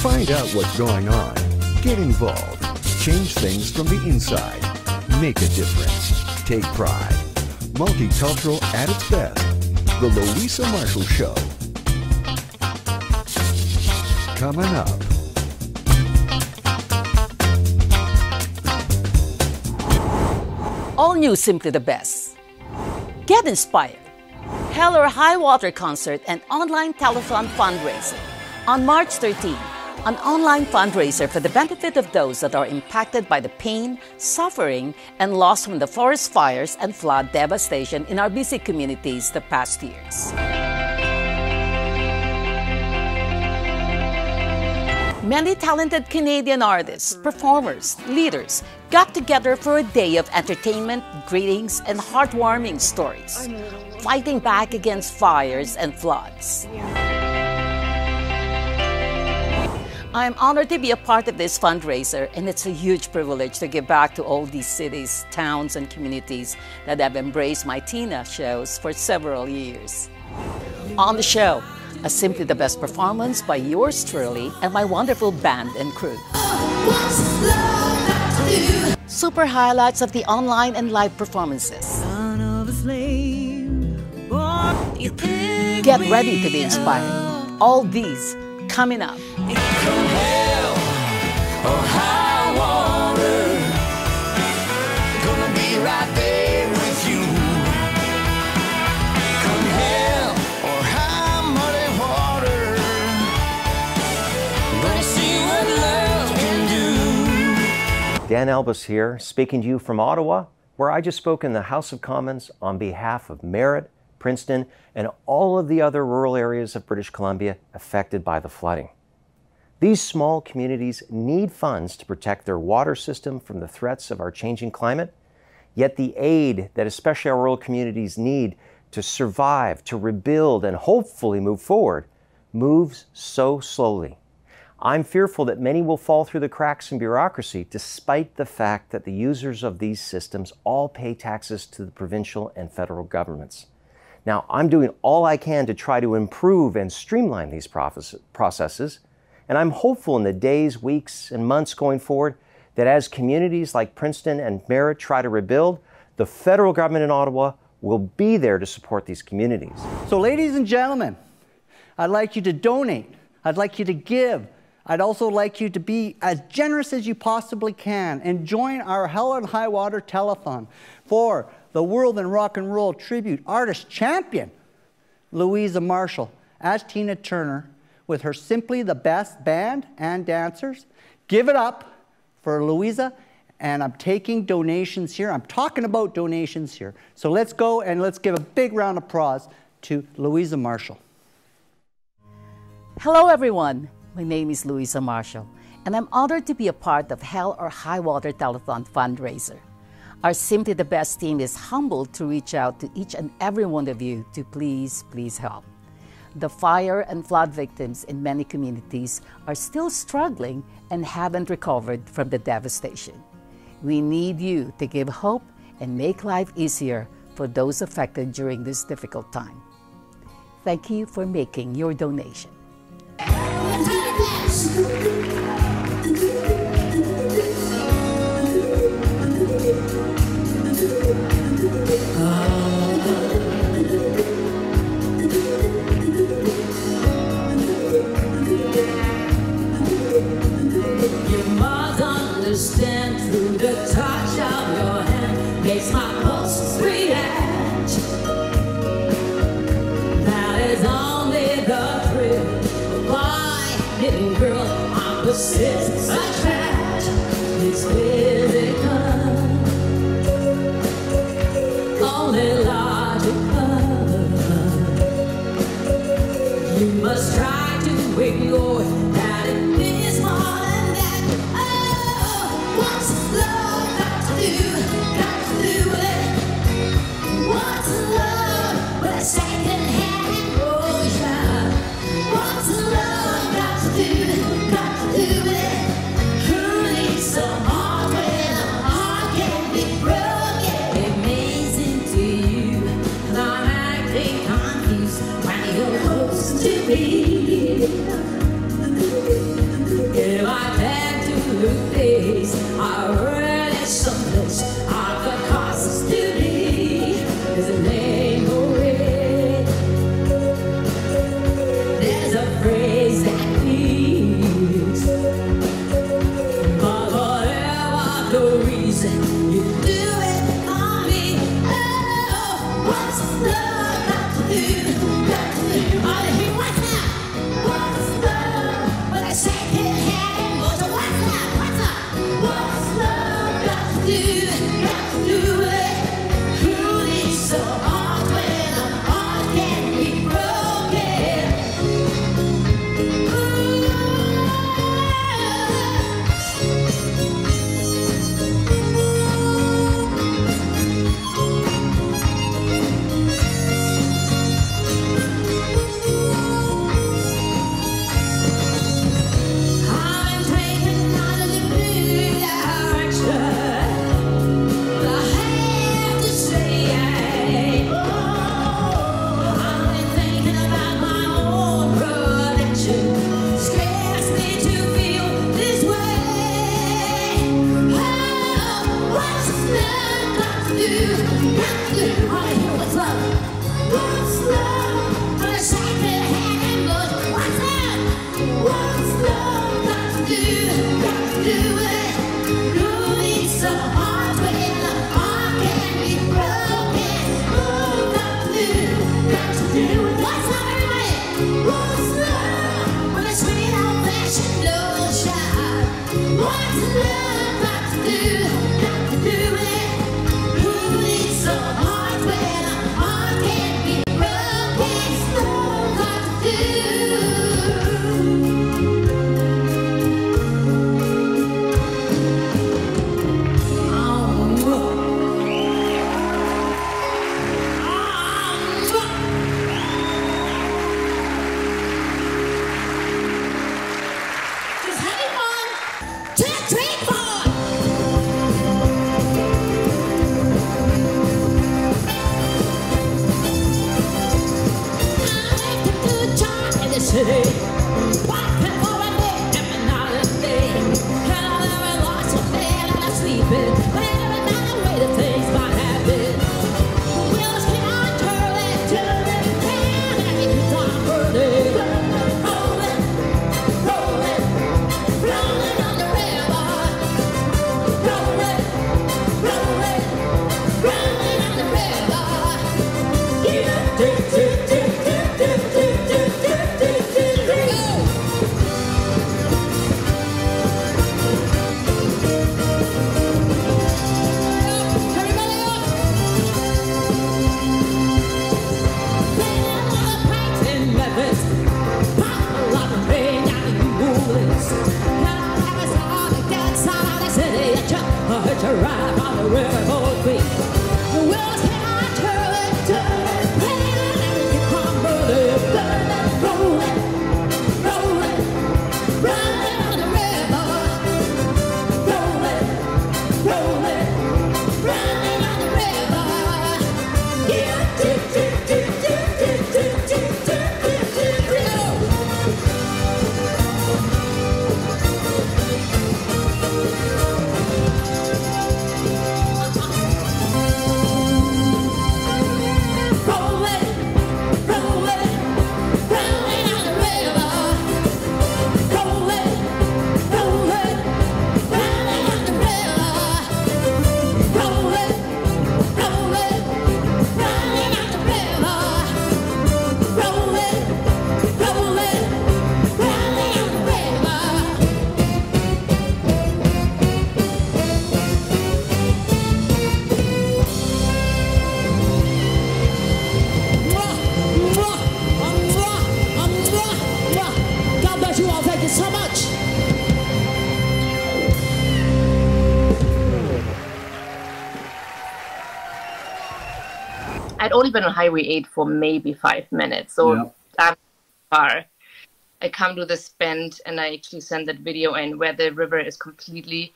Find out what's going on. Get involved. Change things from the inside. Make a difference. Take pride. Multicultural at its best. The Luisa Marshall Show. Coming up. All new Simply the Best. Get inspired. Hell or High Water concert and online telethon fundraising. On March 13, an online fundraiser for the benefit of those that are impacted by the pain, suffering, and loss from the forest fires and flood devastation in our busy communities the past years. Many talented Canadian artists, performers, leaders got together for a day of entertainment, greetings, and heartwarming stories, fighting back against fires and floods. I am honored to be a part of this fundraiser, and it's a huge privilege to give back to all these cities, towns, and communities that have embraced my Tina shows for several years. On the show, a Simply the Best performance by yours truly and my wonderful band and crew. Super highlights of the online and live performances. Get ready to be inspired. All these coming up. Dan Albus here, speaking to you from Ottawa, where I just spoke in the House of Commons on behalf of Merritt, Princeton, and all of the other rural areas of British Columbia affected by the flooding. These small communities need funds to protect their water system from the threats of our changing climate, yet the aid that especially our rural communities need to survive, to rebuild, and hopefully move forward moves so slowly. I'm fearful that many will fall through the cracks in bureaucracy despite the fact that the users of these systems all pay taxes to the provincial and federal governments. Now, I'm doing all I can to try to improve and streamline these processes, and I'm hopeful in the days, weeks, and months going forward that as communities like Princeton and Merritt try to rebuild, the federal government in Ottawa will be there to support these communities. So ladies and gentlemen, I'd like you to donate. I'd like you to give. I'd also like you to be as generous as you possibly can and join our Hell and High Water Telethon for the World and Rock and Roll Tribute Artist Champion, Luisa Marshall, as Tina Turner, with her Simply the Best band and dancers. Give it up for Luisa, and I'm taking donations here. I'm talking about donations here. So let's go and let's give a big round of applause to Luisa Marshall. Hello everyone. My name is Luisa Marshall, and I'm honored to be a part of Hell or High Water Telethon fundraiser. Our Simply the Best team is humbled to reach out to each and every one of you to please help. The fire and flood victims in many communities are still struggling and haven't recovered from the devastation. We need you to give hope and make life easier for those affected during this difficult time. Thank you for making your donation. You must understand through the touch of your hand makes my pulse react. That is only the thrill. Little girl, opposites attract. It's physical, only logical. You must try to ignore that it means more than that. Oh, what's love got to do with it? What's love with a second-hand emotion? What's love got to do with it? only been on Highway 8 for maybe 5 minutes. So I'm far. I come to this bend and I actually send that video in where the river is completely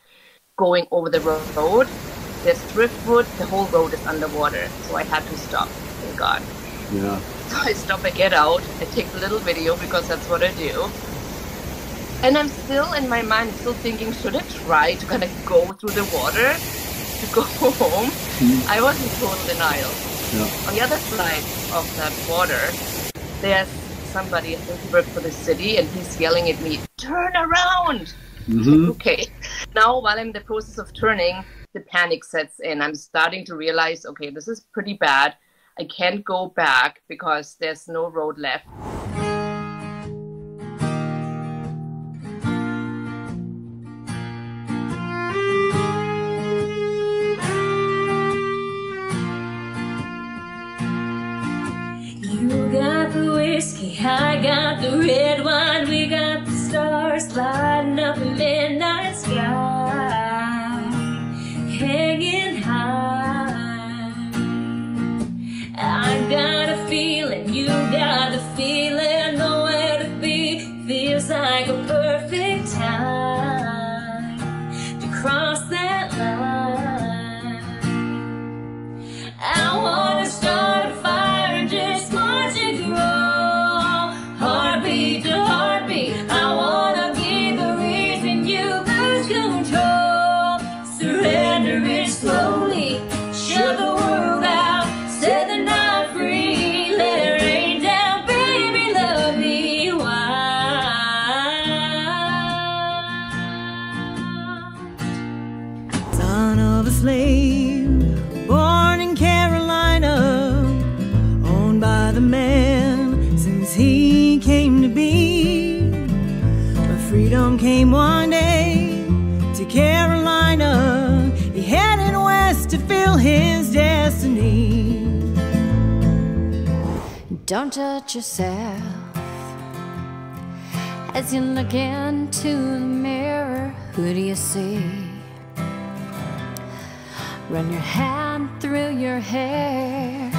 going over the road. There's driftwood, the whole road is underwater. So I had to stop, thank God. Yeah. So I stop, I get out, I take the little video because that's what I do. And I'm still in my mind, still thinking, should I try to kind of go through the water to go home? I was in total denial. On the other side of that water, there's somebody, I think he worked for the city, and he's yelling at me, turn around! Okay. Now, while I'm in the process of turning, the panic sets in. I'm starting to realize, okay, this is pretty bad. I can't go back because there's no road left. You got the whiskey, I got the red wine, we got the stars lighting up the midnight sky, hanging high. I got a feeling, you got the feeling, nowhere to be, feels like a perfect time to cross that line. I wanna start a fire and just watch it grow, heartbeat to heartbeat. I wanna be the reason you lose control. Surrender it slowly, shut the world out, set the night free, let it rain down, baby, love me wild. Son of a slave, born in Carolina, owned by the man since he came to be. But freedom came one day to Carolina. He headed west to fill his destiny. Don't judge yourself as you look into the mirror. Who do you see? Run your hand through your hair.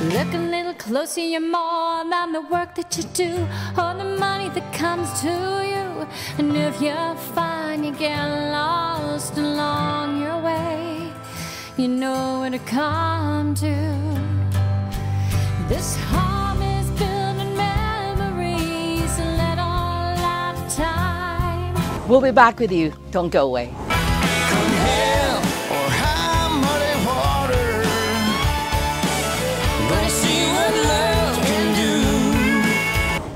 Look a little closer, you're more than the work that you do or the money that comes to you. And if you find you get lost along your way, you know where to come to. This home is built in memories, a little lifetime. We'll be back with you. Don't go away.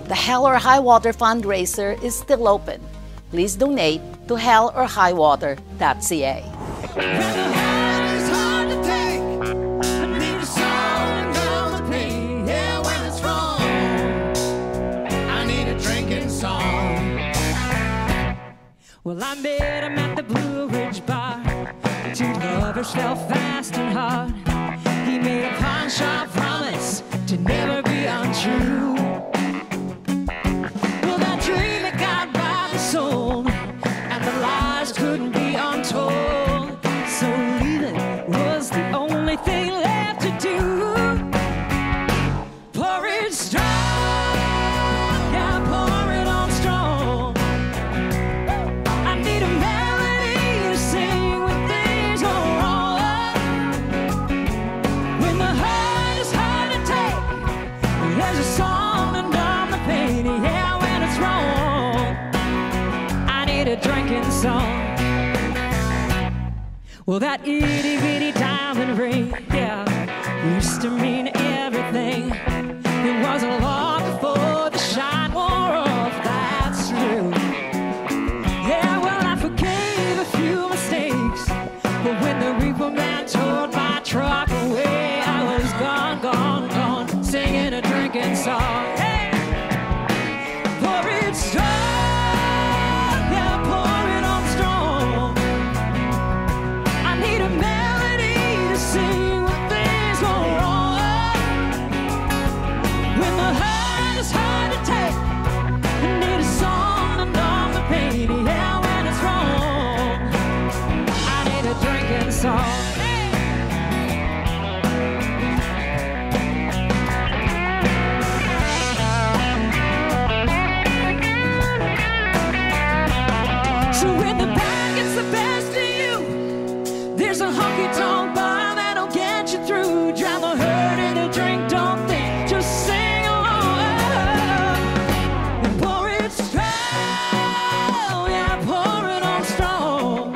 The Hell or High Water fundraiser is still open. Please donate to hellorhighwater.ca. Well, I met him at the Blue Ridge Bar. The two lovers fell fast and hard. He made a pawn shop promise to never be untrue. Well, that dream it got badly sold, and the lies couldn't be untold. So leaving was the only thing left to do. Pour it strong, yeah, pour it on strong. I need a melody to sing when things go wrong. When the hurt is hard to take, there's a song to numb the pain. Yeah, when it's wrong, I need a drinking song. Well, that itty bitty diamond ring, yeah, used to mean everything. It wasn't long before the shine wore off, that's true. Yeah, well, I forgave a few mistakes, but when the reaper man towed my truck away, I was gone, gone, gone, singing a drinking song. Hey! Pour it strong, yeah, pour it on strong. I need a melody to sing when things go wrong. When the hurt is hard to take, I need a song to numb the pain. Yeah, when it's wrong, I need a drinking song. So when the bad gets the best of you, there's a honky-tonk bar that'll get you through. Drown the hurt in a drink, don't think, just sing along. And pour it strong, yeah, pour it on strong.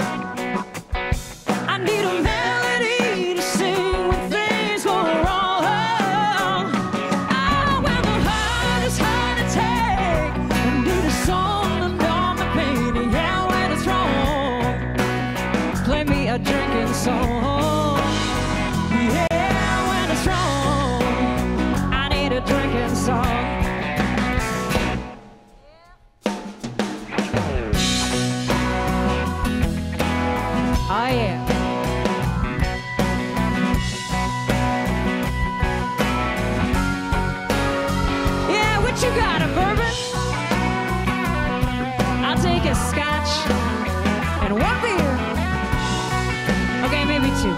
I need a melody to sing when things go wrong. Oh, when the heart is hard to take, I need a song to numb the pain. Yeah, when it's wrong, play me a drinking song. Yeah, when it's wrong, I need a drinking song. Oh yeah. Yeah, what you got, a bourbon? I'll take a scotch and one beer. Okay, maybe two.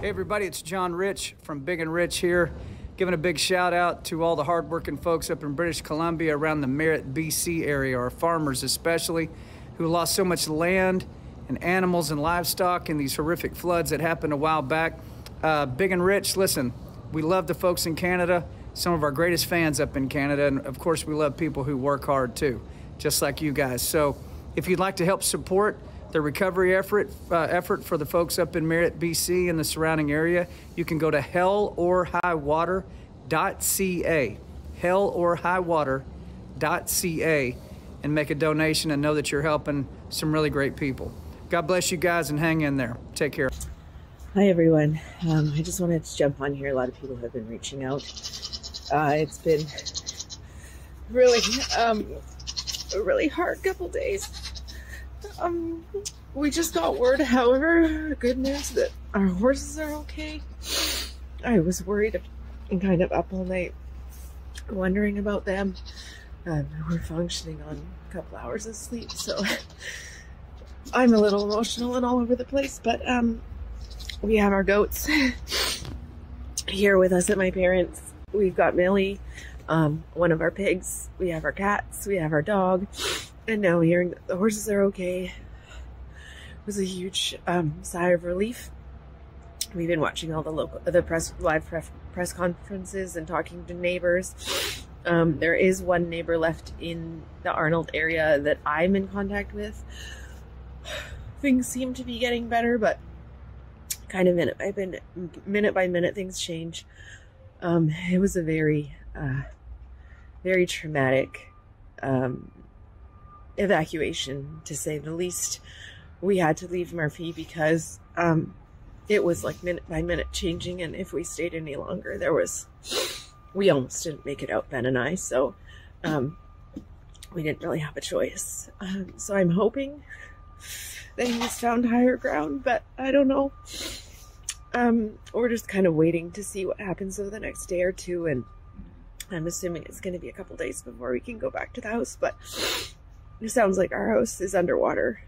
Hey everybody, it's John Rich from Big and Rich here, giving a big shout out to all the hardworking folks up in British Columbia around the Merritt, BC area, our farmers especially, who lost so much land and animals and livestock in these horrific floods that happened a while back. Big and Rich, listen, we love the folks in Canada, some of our greatest fans up in Canada, and of course we love people who work hard too, just like you guys. So if you'd like to help support the recovery effort for the folks up in Merritt, BC and the surrounding area, you can go to hellorhighwater.ca, hellorhighwater.ca, and make a donation and know that you're helping some really great people. God bless you guys and hang in there. Take care. Hi everyone. I just wanted to jump on here. A lot of people have been reaching out. It's been really a really hard couple days. We just got word, however, good news that our horses are okay. I was worried and kind of up all night wondering about them. We're functioning on a couple hours of sleep, so I'm a little emotional and all over the place, but we have our goats here with us at my parents'. We've got Millie, one of our pigs, we have our cats, we have our dog, and now hearing that the horses are okay was a huge sigh of relief. We've been watching all the live press conferences and talking to neighbors. There is one neighbor left in the Arnold area that I'm in contact with. Things seem to be getting better, but kind of minute by minute things change. It was a very traumatic evacuation, to say the least. We had to leave Murphy because it was like minute by minute changing, and if we stayed any longer, we almost didn't make it out, Ben and I, so we didn't really have a choice. So I'm hoping that he's found higher ground, but I don't know. We're just kind of waiting to see what happens over the next day or two, and I'm assuming it's going to be a couple days before we can go back to the house, but it sounds like our house is underwater.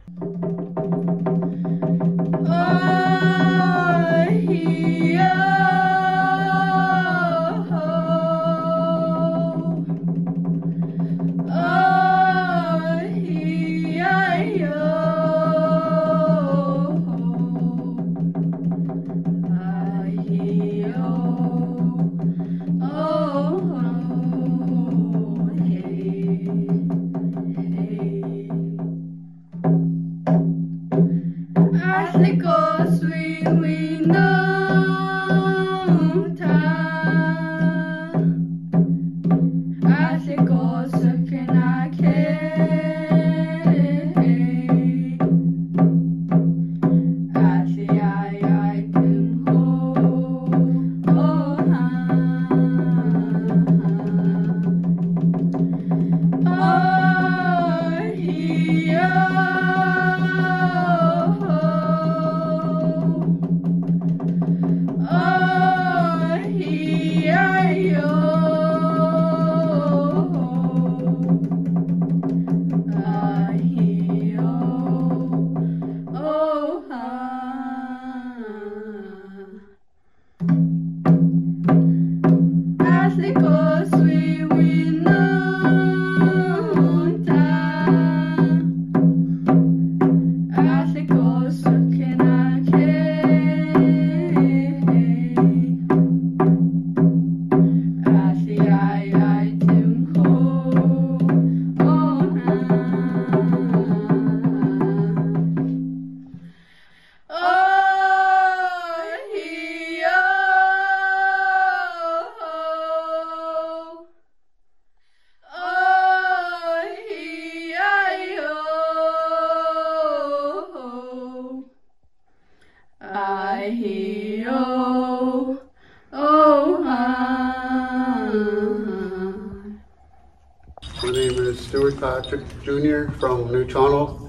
Patrick Jr. from New Toronto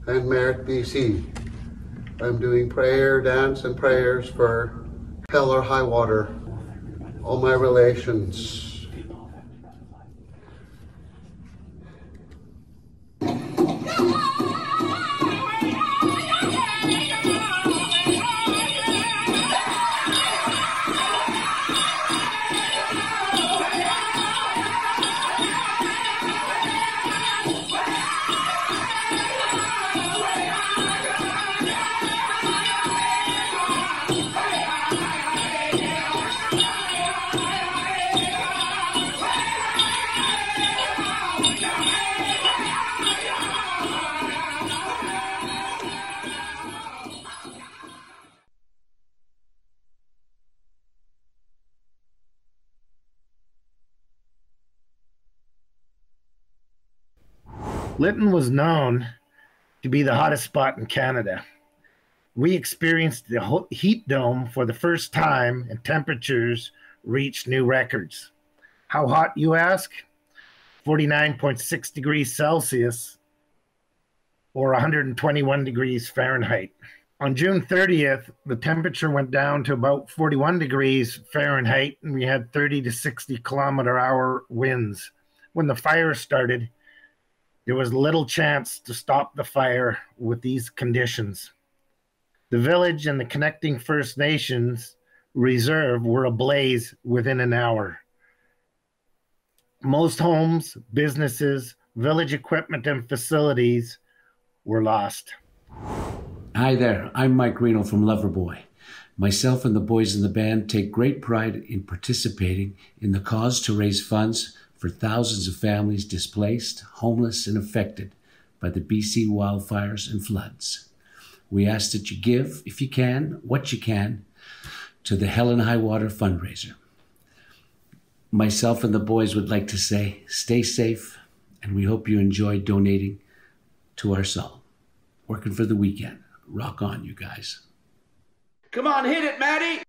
and Merritt, BC. I'm doing prayer, dance, and prayers for hell or high water, all my relations. Lytton was known to be the hottest spot in Canada. We experienced the heat dome for the first time, and temperatures reached new records. How hot, you ask? 49.6 degrees Celsius or 121 degrees Fahrenheit. On June 30th, the temperature went down to about 41 degrees Fahrenheit, and we had 30 to 60 kilometer-hour winds. When the fire started, there was little chance to stop the fire with these conditions. The village and the connecting First Nations reserve were ablaze within an hour. Most homes, businesses, village equipment, and facilities were lost. Hi there, I'm Mike Reno from Loverboy. Myself and the boys in the band take great pride in participating in the cause to raise funds for thousands of families displaced, homeless, and affected by the BC wildfires and floods. We ask that you give, if you can, what you can, to the Hell and High Water fundraiser. Myself and the boys would like to say, stay safe, and we hope you enjoy donating to our song. Working for the weekend. Rock on, you guys. Come on, hit it, Maddie!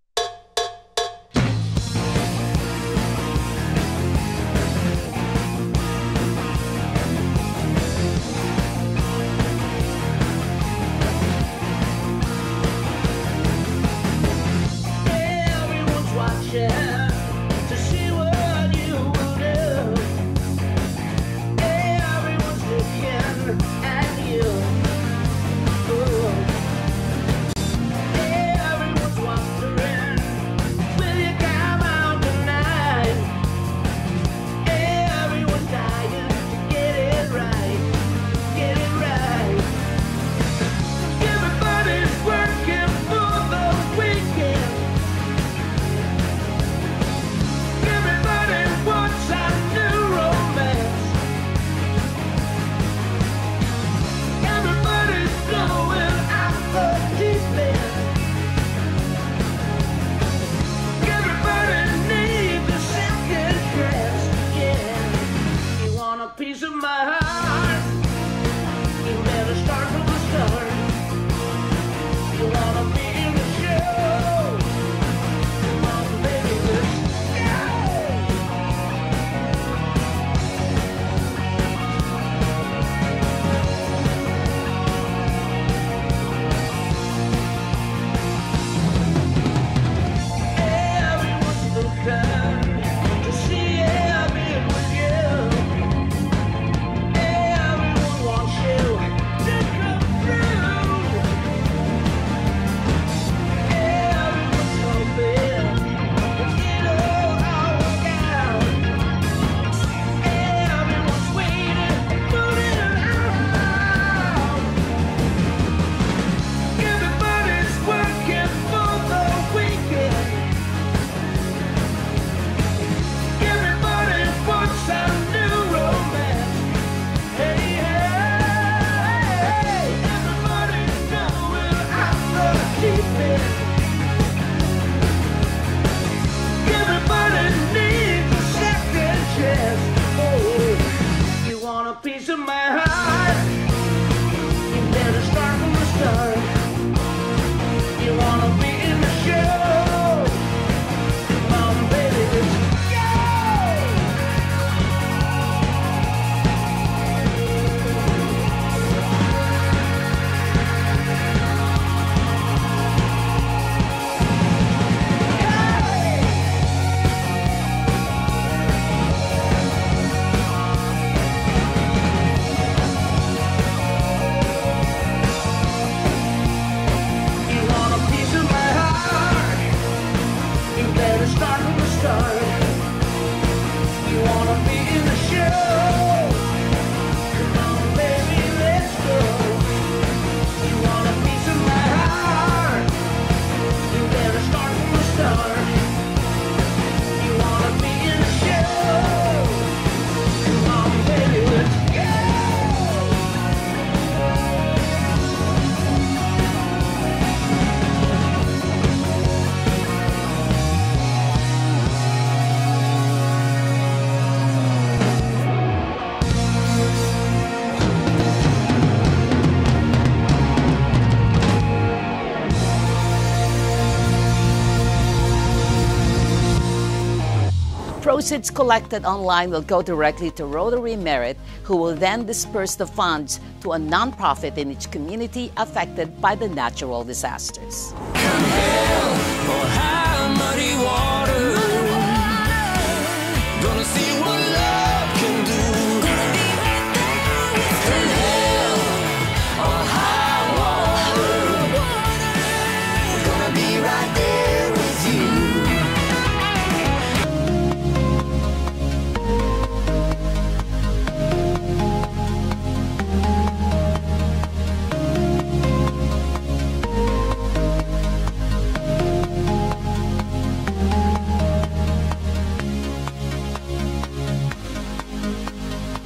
Everyone's wondering proceeds collected online will go directly to Rotary Merit, who will then disperse the funds to a nonprofit in each community affected by the natural disasters. Come hell or high